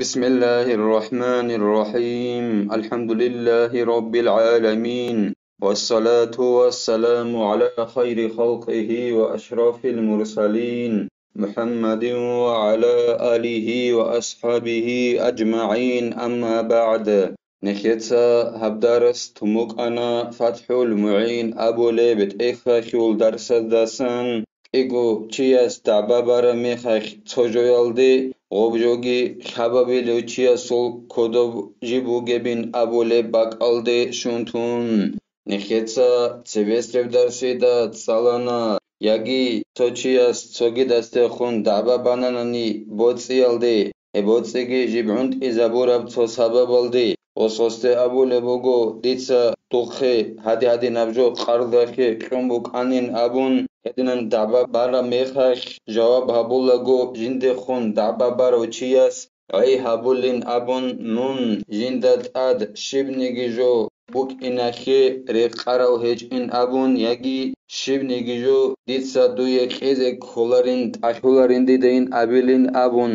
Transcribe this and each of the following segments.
بسم الله الرحمن الرحيم الحمد لله رب العالمين والصلاة والسلام على خير خلقه وأشرف المرسلين محمد وعلى آله وأصحابه أجمعين أما بعد نخيتsa هبدارس تموك أنا فتح المعين أبو ليبت إخا خيول درس داسان إيغو چياس تعبابار ميخاخ تسوجويالدي غوبجوگی خبابی لوچیا سول کدوب جیبو گبین ابوله باک آلده شونتون نخیتسا سیوسترف درسی داد سالانا یگی توچیاس توگی دسته خون دعبا بانانانی بوتسی آلده بوتسیگی جیبعوند ایزابوراب تو سبب آلده وصوصته ابوله بوگو دیتسا توخه هدی نبجو قردخی کمبوک آنین ابون هدینن دعبا بارا میخش جواب هبولا گو جند خون دعبا بارا چیاس ای هبولین ابون نون جندت اد شبنگی جو بوک اینخی ریقاراو هج این ابون یگی شبنگی جو دیتسا دوی خیزه کولارین تاشولارین دیده این ابیلین ابون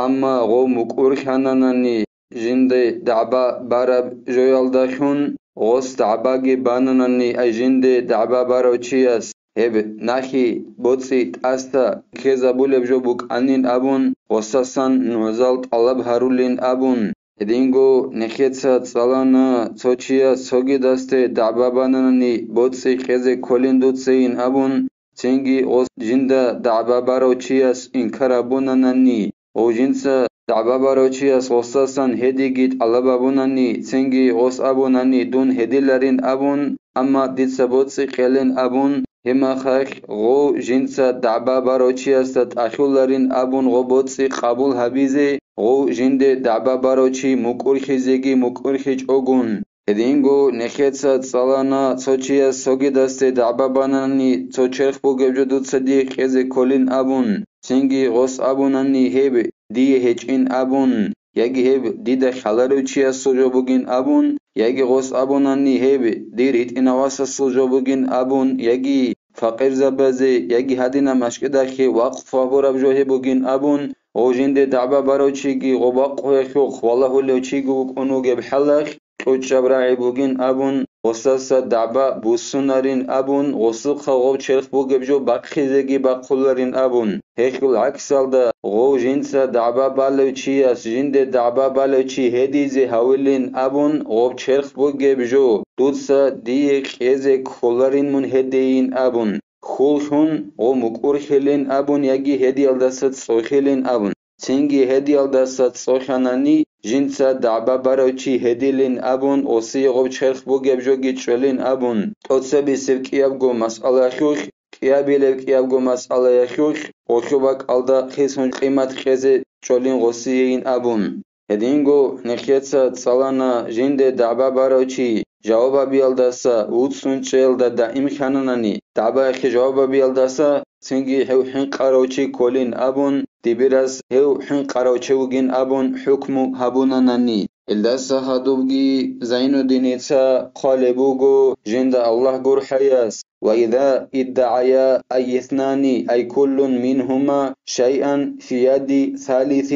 اما غو مکور خانانانی جند دعبا بارا جویالداشون غوست دعباگی بانانانی ای جند دعبا بارا چیاس هب نخی بوتسی تاستا کیزا بولب جو بوک انین ابون وساسان نوزال طلب هارولین ابون هدینگو نخیتسا تسالانا توچیا سوگی دسته دعبابانانی بوتسی خیزه کولین دوتسین ابون چنگی اوس جندا دعبابارو چیاس انکارابونانانی او جنسا دعبابارو چیاس وساسان هدیگیت علبابونانی چنگی اوس ابونانی دون هدیلارین ابون اما دیتسا بوتسی خیلین ابون هما خاخ غو جنسا دعبا باروچی است اشولارین ابون غو بوتسی قبول حبیزه غو جند دعبا باروچی مکورخیزگی مکورخیج اوگون هدینگو نخیتسا سالانا سوچیا سوگی دسته دعبا بانانی سوچرخ بوگبجو دوت صدیق خیز کولین ابون سنگی غوس ابونانی هب دی هچین ابون یگی هب دیده خلاروچیا سوجو بوگین ابون یگی غوس ابونانی هب دیر هیت اینواسا سوجو بوگین ابون یگی فقیر زبازی یگی هدینا مشکده خی وقف فابوراب جوه بوگین ابون اوجند دعبا باروچیگی غباق خوخ والله لوچیگو کنو گب حلخ کوچ جبرای بوگین ابون وساسا دعبا بوسونارین ابون وسوق غو چرخ بوگب جو بقخیزگی بقولارین ابون هیکل عکسالدا غو جنسا دعبا بالوچی اس جند دعبا بالوچی هدیزی حولین ابون غو چرخ بوگب جو دوتسا دی خیزه کولارین من هدیین ابون خولشون غو مکور خیلین ابون یگی هدیال دست سوخیلین ابون چنگی هدیال دست سوخانانی جنسا دعبا باروچی هدیلین ابون اوسی غو چرخ بوگب جو گیچولین ابون توتسا بیسیب کیاب گو مسئله خوخ کیابیلو کیاب گو مسئله خوخ اوشوباک alda خیسون قیمت خیزه چولین غوسیین ابون هدینگو نخیتسا تسالانا جند دعبا باروچی جوابا بیالداسا وودسون چیلدا دا امکانانانی دعبا اخی جوابا بیالداسا سنگی هو حین قاروچی کولین ابون دیبیراز هو حین قاروچی وگین ابون حکمو هبونانانی الداسا هادوبگی زینو دینیتسا قالبوگو جند الله گر حیاس وإذا ادعيا أي اثنان أي كل منهما شيئا في يد ثالث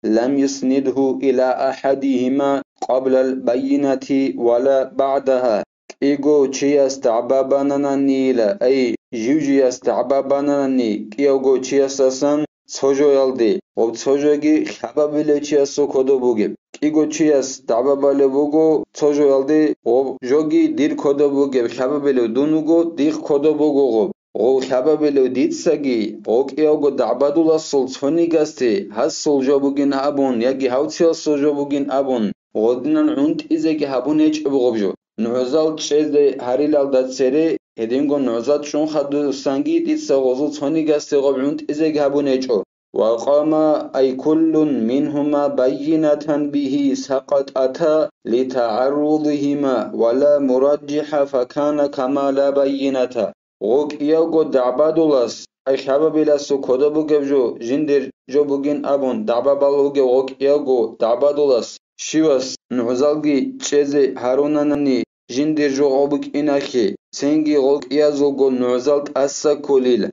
لم يسنده إلى أحدهما قبل البينة ولا بعدها إيغو تشياس تعباباناني لا أي جوجياس تعباباناني كيوغو تشياساسان سوجو يالدي وبتسوجوغي خبابيلو تشياسو كودو بوغيب إيغو تشياس تعبابالو بوغو سوجو يالدي وبجوغي دير كودو بوغيب خبابيلو دونوغو دير كودو بوغو غو خبابيلو ديتساگي غو كيوغو دعبادولا سول تونيغاستي هاس سولجو بوغين ابون ياگي هاوتسيا سولجو بوغين ابون غودنان عند إزاگي هبون هيچ بغوبجو نوزال تشيزي هاريلال داتسيري هدينگو نوزال شون خدو سانگي ديتسا غوزو تونيغاستي غوب عند إزاگي هبون هيچو وقام أي كل منهما بينة به سقطتا لتعرضهما ولا مرجح فكان كما لا بينة غوك إيوغو دعبادولاس أي شبابيلاسو كودو بوغبجو جندر جو بوغين أبون دعبابالوغي غوك إيوغو دعبادولاس شيواس نعزالغي تشيزي هاروناناني جندر جو غوبك إناكي سنگي غوك إيازوغو نعزالت أسا كوليل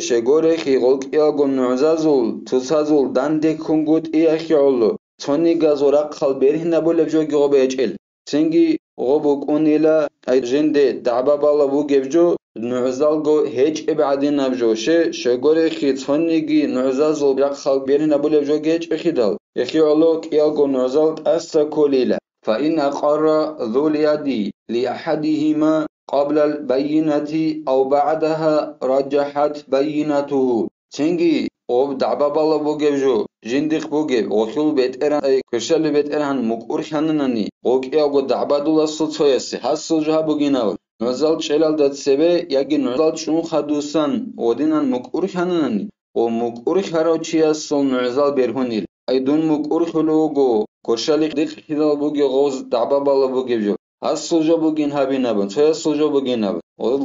شغورخي غوك إيوغو نعزازول تسازول داندي كونغوت إياخي علو цоннига зурахъал берхӀинабулеб жо гиғоба ячӀел. Цинги гъобукӀунила жинде дягӀбабала бугеб жо нугӀзалго гьечӀеб гӀядинаб жо шегорехи цонниги нугӀзазул рахъал берхӀинабулеб жо гьечӀехидал. Ихиъулу кӀиалго нугӀзал тӀаса кулила. فإن أقر ذو اليد لأحدهما قبل البينة أو بعدها رجحت بينته. Цинги об дягӀбабала бугеб жо жиндихъ бугеб гъохил бетӀеран куршали бетӀеран мукӀурхьананани гъокӀиалго дягӀбадуласул цояси хӀясул жуҳа бугинав. НугӀзал чӀелалда цебе яги нугӀзал чӀунхадусан одинан мукӀурхьананани о мукӀурхьаравчиясул нугӀзал берхьунил. Айдун мукӀурхьулугу куршали дихъхьидал буги гъоз дягӀбабала бугеб жо хӀясул жо бугин хӀябинабан цоясул жо бугинабан.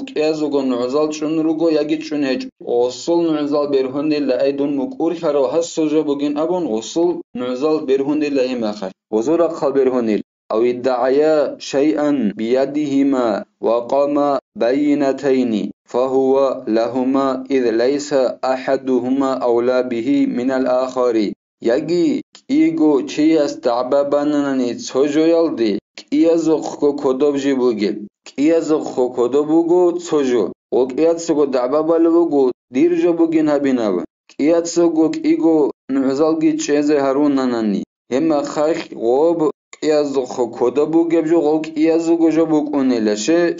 КӀиязуго нугӀзал чӀунруго яги чӀун хӀечӀ. Гъусул нугӀзал берхьунила айдун мукӀурхьарав хӀясул жо бугин абун гъусул нугӀзал берхьунила имахъар. Гъузурахъал берхьунил. أو ادعيا شيئا بيدهما وقاما بينتين فهو لهما إذ ليس أحدهما أولى به من الآخر. يجي إيجو تشياس تعبابانني تسوجويالدي كيازوخو كودوبجي بوجي كيازوخو كودوبوغو تسوجو وكياتسوغو دعبابالوغو ديرجو بوجين هابينابا كياتسوغو كيجو نعزالجي تشيزي هاروناناني هما خايخ غوب кӀиязухъу кодабугеб жо гъов кӀиязуго жо букӀунила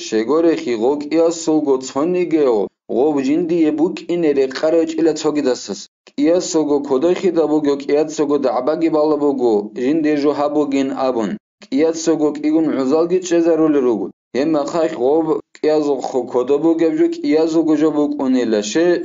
шегорехи гъов кӀиязсулго цонигео гъов жиндие букӀинери къарачӀила цогидасас. кӀиязсулго кодахидабуго кӀиязсулго дягӀбаги балабуго жинде жо хӀябугин абун. кӀиязсулго кӀигун гӀузалги чӀезарулиругу. Хема хайх гъов кӀиязухъу кодабугеб жо кӀиязуго жо букӀунила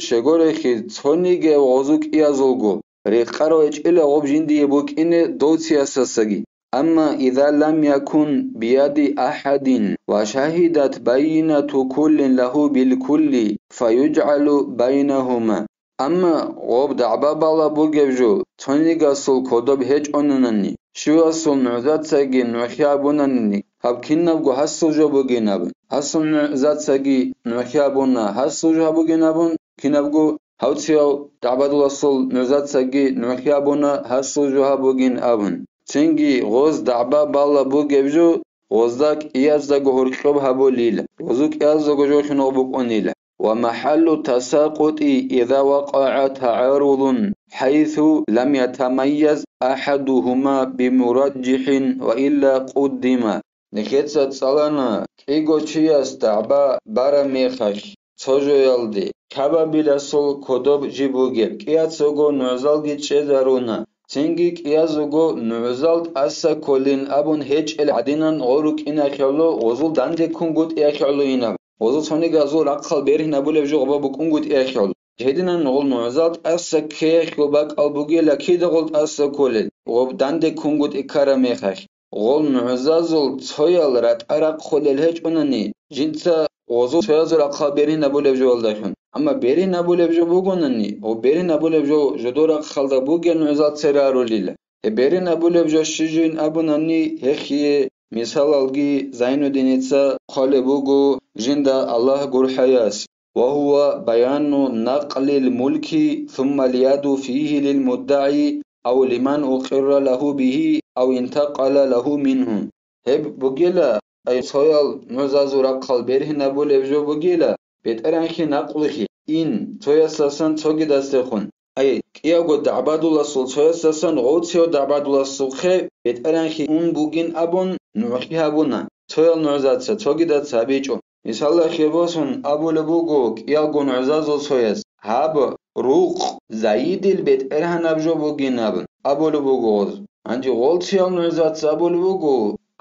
шегорехи цонигео гъозу кӀиязулго рикъаrawechӀила гъов жиндие букӀини довциясасаги. أما إذا لم يكن بيد أحد وشهدت بينة كل له بالكل فيجعل بينهما. أما غوب دعبابالا بوجبجو تونيغاسول كودوب هيج أونناني شواسول نعزاتساجي نوخيابوناني هبكينابغو حسول جو بوجيناب حسول نعزاتساجي نوخيابونا حسول جو بوجينابون كينابغو هاوتسيو دعبادولاسول نعزاتساجي نوخيابونا حسول جو بوجين أبون. Цинги гъоз дягӀбабала бугеб жо гъоздак ияздаго гьуркьуб хӀябулила гъозу кӀияздаго жо хӀунул букӀунила. ومحل تساقط إذا وقع تعارض حيث لم يتميز أحدهما بمرجح وإلا قدم. نخيتsa цӀалана кӀиго чияс дягӀба бара мехахь цожоялди кабабиласул кодоб жибугеб кӀиацуго нугӀзалги чӀезаруна. Цинги кӀиязуго нугӀзал тӀаса кулин абун хӀечӀел гӀядинан гъору кӀинахъевлу гъозул данде кунгут иахъевлу инаб. гъозул цонигазул рахъал берхӀинабулеб жо гъоба букӀунгут иахъевлу. Жединан гъол нугӀзал тӀаса кеяхъу бакӀал бугила кидагъол тӀаса кулил гъоб данде кунгут икара мехахь. гъол нугӀзазул цоял ратӀарахъулил хӀечӀунани жинца гъозул цоязул рахъал берхӀинабулеб жо валдахьун. Амма берхӀинабулеб жо бугунани берхӀинабулеб жо жудурахъалда бугел нугӀзал церарулила. БерхӀинабулеб жо шижин абунани хехие мисалалги Зайнуддиница хъали бугу жинда Аллагь гурхӀаяс. وهو بيان نقل الملك ثم اليد فيه للمدعي أو لمن أقر له به أو انتقل له منه. هب بوجيلا أي صيال نوزازو رقال берхӀинабулеб жо бугила бетӀеранхи нақлухи ин цоясасан цоги дастехун. Ай кӀиявго дягӀбадуласул цоясасан гъовциев дягӀбадуласулхе бетӀеранхи ун бугин абун нугӀхи хӀябуна. Цоял нугӀзаца цоги даца хӀябичӀун. Мисалла хебасун абули бугу кӀиявго нугӀзазул цояс хӀяб рукъ заидил бетӀерхӀянаб жо бугин абун абули бугу гъоз. Анчи гъолциял нугӀзаца абули бугу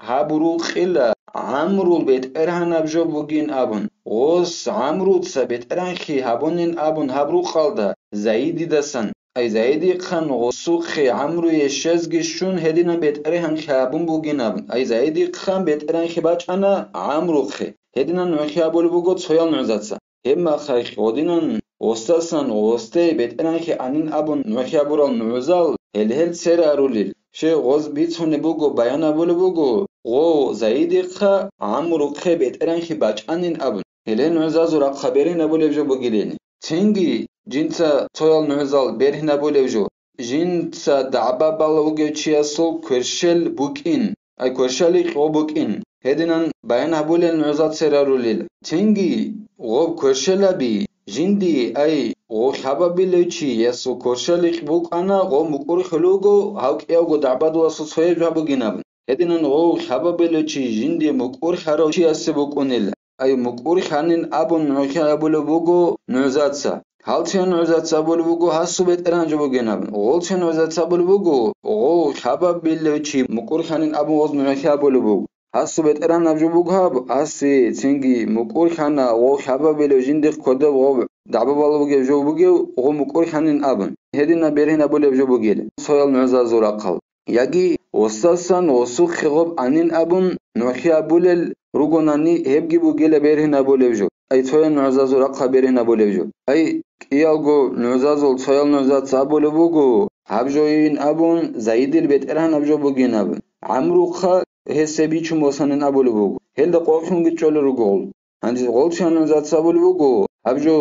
хӀяб рукъила гӀямрул бетӀерхӀянаб жо бугин абун. гъоз гӀямруца бетӀеранхи хӀябунин абун хӀяб рукъалда заидидасан. Ай заидихъан гъосухъи гӀямруе шезги шун хӀединан бетӀерхӀянхи хӀябун бугин абун. Ай заидихъан бетӀеранхи бачӀана гӀямрухъи хӀединан нугӀхи хӀябули буго цоял нугӀзаца. ХӀеммахъайх одинан гъостасан гъостей бетӀеранхи гӀянин абун нугӀхи хӀябурал нугӀзал хӀел-хӀел церарулил. гъоз бицуни бугу баянабули бугу гъов заидихъа гӀямрухъи бетӀеранхи бачӀанин абун. ХӀел-хӀел нугӀзазу рахъа берхӀинабулеб жо бугилини. Цинги жинца цоял нугӀзал берхӀинабулеб жо жинца дабабала угевчиясул квершел букин. Ай квершели о букин. Хединан баян абулен нузат серарулил. Тенги о квершелаби жинди ай о хабабилечи ясу квершели букана о мукур хлуго хавкиyago dabadu asu soye jabugинаб. Хединан о хабабилечи жинди мукур хароши асе букунил. Ай мукур ханин абун нухи абулу буго нузатса. Halçın özet sabul bugu hasu beteranca bugenab. Olçın özet sabul bugu o xabab billeçi mukurxanin abu oz münakabul bugu. Hasu beteran abju bugu hab asi çingi mukurxana o xabab bille jindik koda o daba balı bugu jo bugu o mukurxanin abun. Hedina berina bule jo bugel. Soyal nüza zora qal. Yagi osasan osu xigob anin abun nuhiyabulel rugonani hebgi bugele berina bule jo. Ay soyal nüza zora qaberina bule jo. Ay Kialgo nuzazol soyal nuzat sabulu bugu habjoyin abun zaidil beteran abjo bugin abun amruqa hesebi chumosanin abulu bugu helde qoqun gichol rugol hanji golchan nuzat sabulu bugu habjo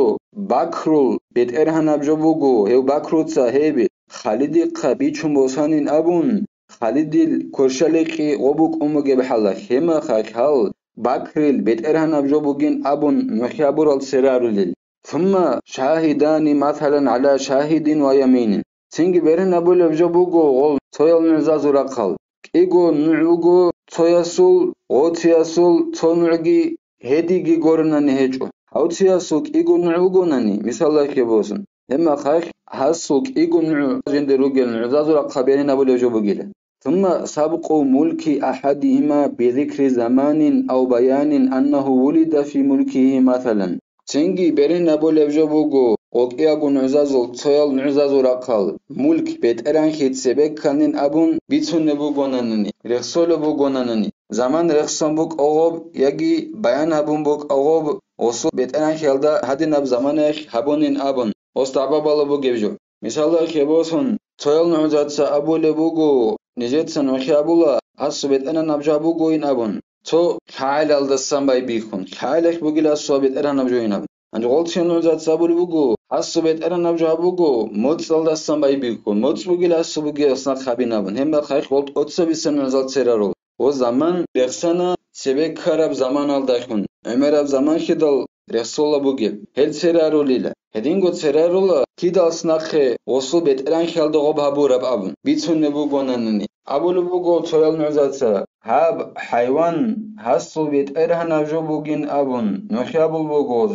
bakrul beteran abjo bugu heu bakrutsa hebe khalidi qabi chumosanin abun khalidil korshaliqi obuk umuge bhala hema khal bakril beteran abjo bugin abun muhyabural serarulil ثم شاهدان مثلا على شاهد ويمين سنگ برن ابول بجبوگو غول تويل نزاز رقال ايگو نعوگو تويسول غوتياسول تونعگي هديگي گورنن هجو هاوتياسوك ايگو نعوگو نني مثال كيبوسن اما خاك حاسوك ايگو نعو جند روگل نزاز رقا برن ابول بجبوگيل ثم سابق ملك احدهما بذكر زمان او بيان انه ولد في ملكه مثلا Цинги берин наболев жобугу окиагу нузазул цоял нузазур акал мульк бетеран хит себек канин абун бицун небугонанани рехсолу бугонанани заман рехсон бук огоб яги баян абун бук огоб осу бетеран хелда хадин аб заманех хабунин абун остабабалу бугевжо мисалла хебосон цоял нузатса абуле бугу нижетсан охиабула асу бетеран абжабугу ин абун تو خیال دستم بای بیخون خیالش بگیل از صحبت اران نبجوینم انج قلتشن نوزاد سابول بگو از صحبت اران نبجو بگو مدل دستم بای بیخون مدل بگیل از صحبت بگیل اصلا خبی نبود هم بخیر قلت اتسا بیسن نوزاد سرارو o zaman rexsana sebek karab zaman aldakun ömer ab zaman khidal rexsola bugi hel serarulila hedingo serarula kidal snakhe osu beteran khaldo gob haburab abun bitsun nebu gonanani abulu bugo toyal nuzatsa hab hayvan hasu beteran avjobugin abun noxabul bugoz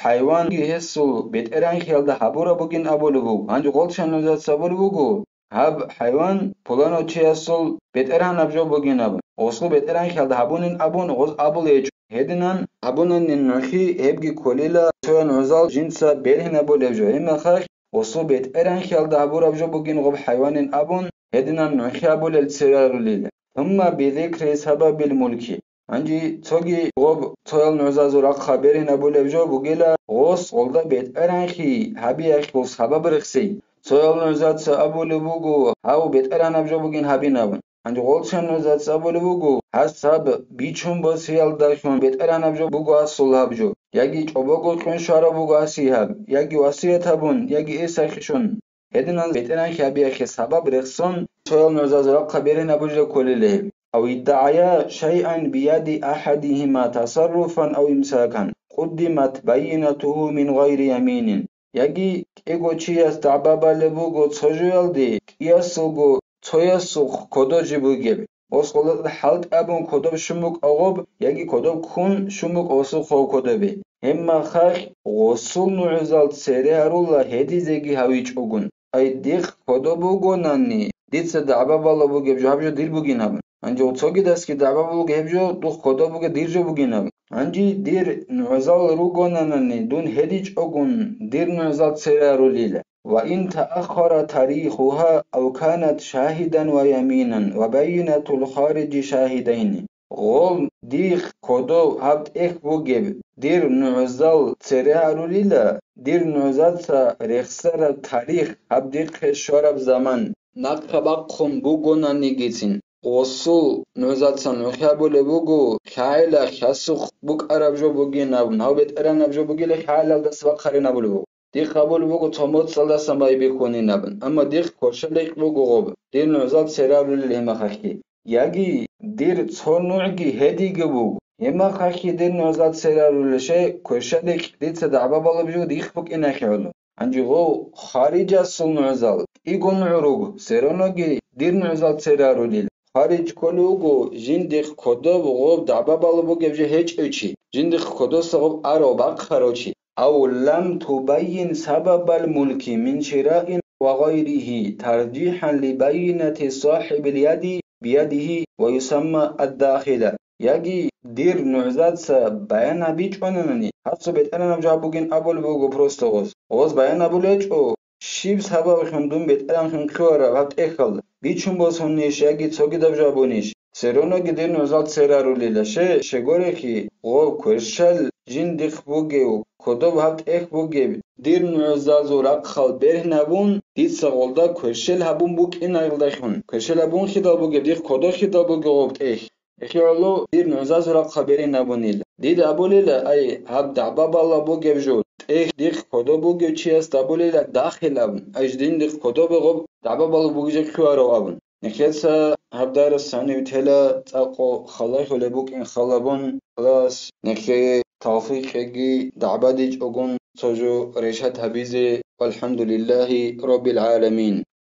hayvan hesu beteran khalda habura bugin abulu bug anju golchan nuzatsa abulu bugo هب حیوان پولانو چی اصل بهتران ابجو بگین اصل بهتران خالد هبونن ابون غز ابل ایج هدینن هبونن نخی هبگی کلیلا توی نزال جنس برهن ابول ابجو هم خاک اصل بهتران خالد هبور ابجو بگین غب حیوانن ابون هدینن نخی ابول السرارلیل ثم بذکر سبب الملکی انجی توگی غب توی نزال زرق خبرین ابول ابجو بگیلا غس غلدا بهتران خی هبی اخ غس سبب رخصی Soyal nuzatsa abulu bugu hav beteran abjo bugin habinabun anji golchan nuzatsa abulu bugu hasab bichun bosiyal dashun beteran abjo bugu asul habjo yagi chobogo khun shara bugu asihab yagi wasiyat habun yagi esakhishun hedinan beteran khabi akh sabab rexson soyal nuzatsa qaberin abjo kolile أو ادعيا شيئا بيد أحدهما تصرفا أو إمساكا قدمت بينته من غير يمين Яги эго чияс дабабале буго цожуялди киясуго цоясух кодожи бугеб осхолад халт абун кодоб шумук агоб яги кодоб кун шумук осу хо кодоби хемма хах осул нуизал цере арула хедизеги хавич угун ай дих кодобуго нанни дица дабабала бугеб жабжо дил бугинаб анжо цоги даски дабабалу гебжо дух кодобуге диржо бугинаб Анжи дир нуизал ругонанани дун хедич огун дир нуизал церарулила وإن تأخر تاريخها أو كانت شاهدا ويمينا وبينة الخارج شاهدين غول ديخ كودو هبت إخ بوجب دير نوزال ترياروليلا دير نوزال رخصر تاريخ هبت إخ شرب زمان نقبقهم بوغونا نيجيتين Осул нузатсан ухябуле бугу хайла хасух бук арабжо буги наб навбет эран абжо бугиле хайла дас вақари набулу ديخ قبول بوغو تموت صلى سماي بيكوني نبن أما ديخ كوشليك بوغو غوب دير نعزات سيرارو للهما خاكي ياجي دير تصنعجي هدي جبوغ هما خاكي دير نعزات سيرارو لشي كوشليك ديت سدعبا بالو بجو ديخ بوك إنا خيولو عندي غو خارج الصل نعزال إيقو نعروغو سيرونوغي دير نعزات سيرارو ليل خارج كلوغو جندخ كودو غوب دعبا بالو بوغ بجي هيج اوچي جندخ كودو سغوب أرو باق خروچي أو لم تبين سبب الملك من شراء وغيره ترجيحا لبينة صاحب اليد بيده ويسمى الداخلة يجي دير نعزات بيان بيج أنني حسب أنا نجابوجين أبول بوجو بروستوغوس غوز بيان أبولج أو شيب سبب خندون بيت أنا خنكورا هات إخل بيچون بوسونيش يجي تسوغي دبجابونيش سيرونو جدير نعزات سيرارو ليلاشة شغوري كي غو كرشل جين ديخ بوجيو كودو هات إخ بوجي دير نعزازو رقخل بره نبون ديت سغولدا كرشل هبون بوك إن أغلدخون كرشل هبون خدا بوجي ديخ كودو خدا بوجي غوبت إخ إخيالو دير نعزازو رقخل بره نبونيل ديد أبوليلا أي هب دعبا بالله بوجي بجود إخ ديخ كودو بوجي چياس دابوليلا داخل أبن أجدين ديخ كودو بغوب دعبا بالله بوجي خوارو أبن نخيلسا هبدار السنة وتهلا تاقو خلاي خلبوك إن خلبون خلاص نخي توفيق يجي دعباديج أقون صجو ريشات هبيزي والحمد لله رب العالمين.